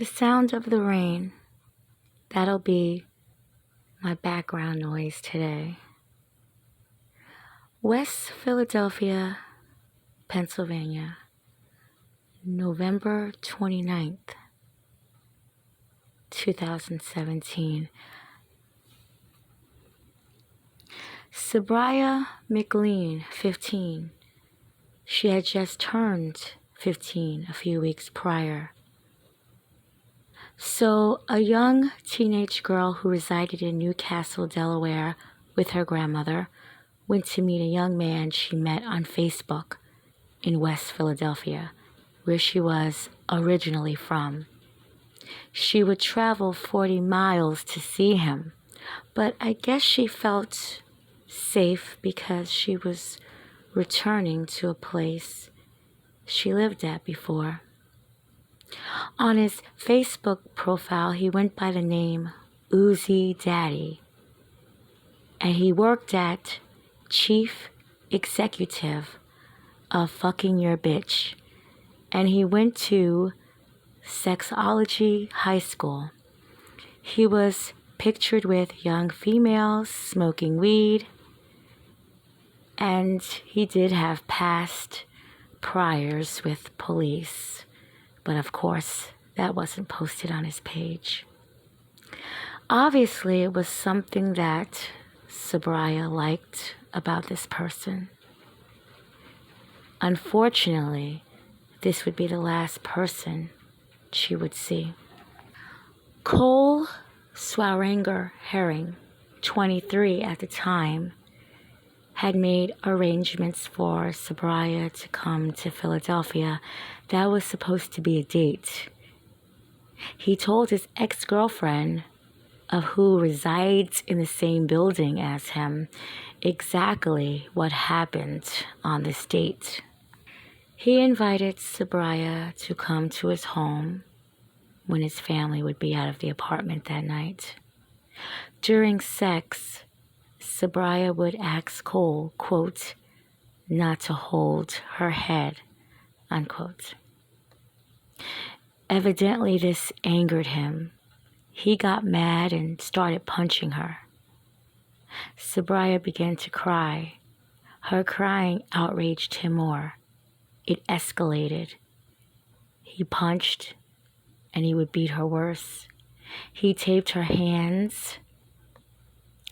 The sound of the rain. That'll be my background noise today. West Philadelphia, Pennsylvania, November 29th, 2017. Sabriya McLean, 15. She had just turned 15 a few weeks prior. So, a young teenage girl who resided in Newcastle, Delaware, with her grandmother, went to meet a young man she met on Facebook in West Philadelphia, where she was originally from. She would travel 40 miles to see him, but I guess she felt safe because she was returning to a place she lived at before. On his Facebook profile, he went by the name Uzi Daddy, and he worked at Chief Executive of Fucking Your Bitch, and he went to Sexology High School. He was pictured with young females smoking weed, and he did have past priors with police. But of course, that wasn't posted on his page. Obviously, it was something that Sabriya liked about this person. Unfortunately, this would be the last person she would see. Cole Swaranger Herring, 23 at the time, had made arrangements for Sabriya to come to Philadelphia. That was supposed to be a date. He told his ex-girlfriend, of who resides in the same building as him, exactly what happened on this date. He invited Sabriya to come to his home when his family would be out of the apartment that night. During sex, Sabriya would ask Cole, quote, not to hold her head, unquote. Evidently, this angered him. He got mad and started punching her. Sabriya began to cry. Her crying outraged him more. It escalated. He punched, and he would beat her worse. He taped her hands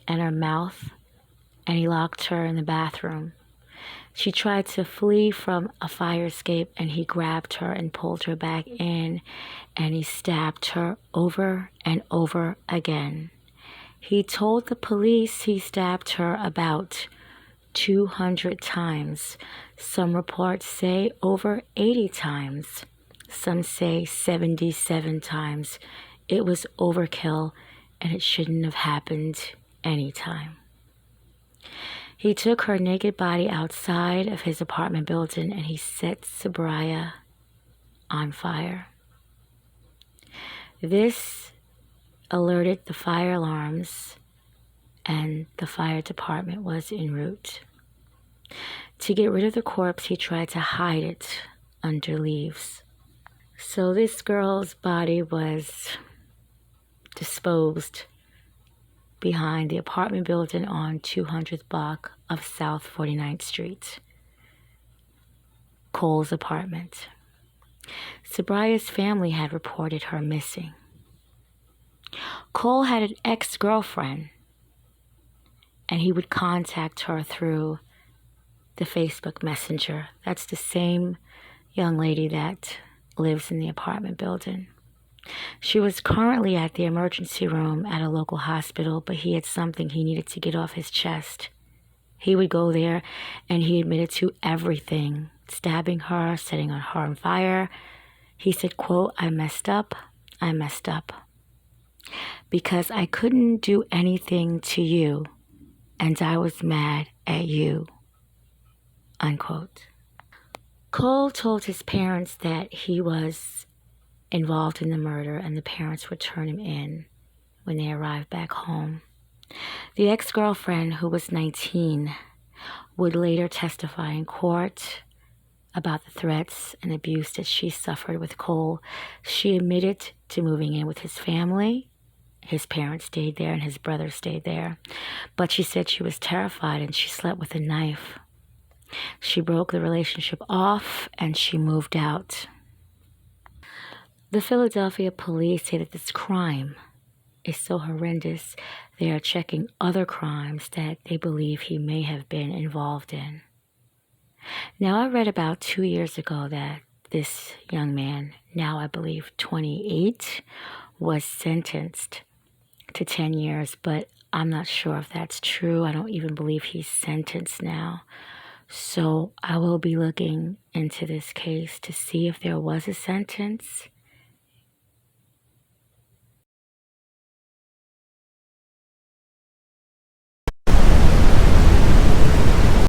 and her mouth, and he locked her in the bathroom. She tried to flee from a fire escape, and he grabbed her and pulled her back in, and he stabbed her over and over again. He told the police he stabbed her about 200 times. Some reports say over 80 times. Some say 77 times. It was overkill, and it shouldn't have happened anytime. He took her naked body outside of his apartment building, and he set Sabriya on fire. This alerted the fire alarms, and the fire department was en route. To get rid of the corpse, he tried to hide it under leaves. So this girl's body was disposed behind the apartment building on 200th block of South 49th Street, Cole's apartment. Sabriya's family had reported her missing. Cole had an ex-girlfriend, and he would contact her through the Facebook Messenger. That's the same young lady that lives in the apartment building. She was currently at the emergency room at a local hospital, but he had something he needed to get off his chest. He would go there, and he admitted to everything, stabbing her, setting her on fire. He said, quote, I messed up, because I couldn't do anything to you, and I was mad at you, unquote. Cole told his parents that he was involved in the murder, and the parents would turn him in when they arrived back home. The ex-girlfriend, who was 19, would later testify in court about the threats and abuse that she suffered with Cole. She admitted to moving in with his family. His parents stayed there and his brother stayed there. But she said she was terrified and she slept with a knife. She broke the relationship off and she moved out. The Philadelphia police say that this crime is so horrendous, they are checking other crimes that they believe he may have been involved in. Now, I read about 2 years ago that this young man, now I believe 28, was sentenced to 10 years, but I'm not sure if that's true. I don't even believe he's sentenced now. So I will be looking into this case to see if there was a sentence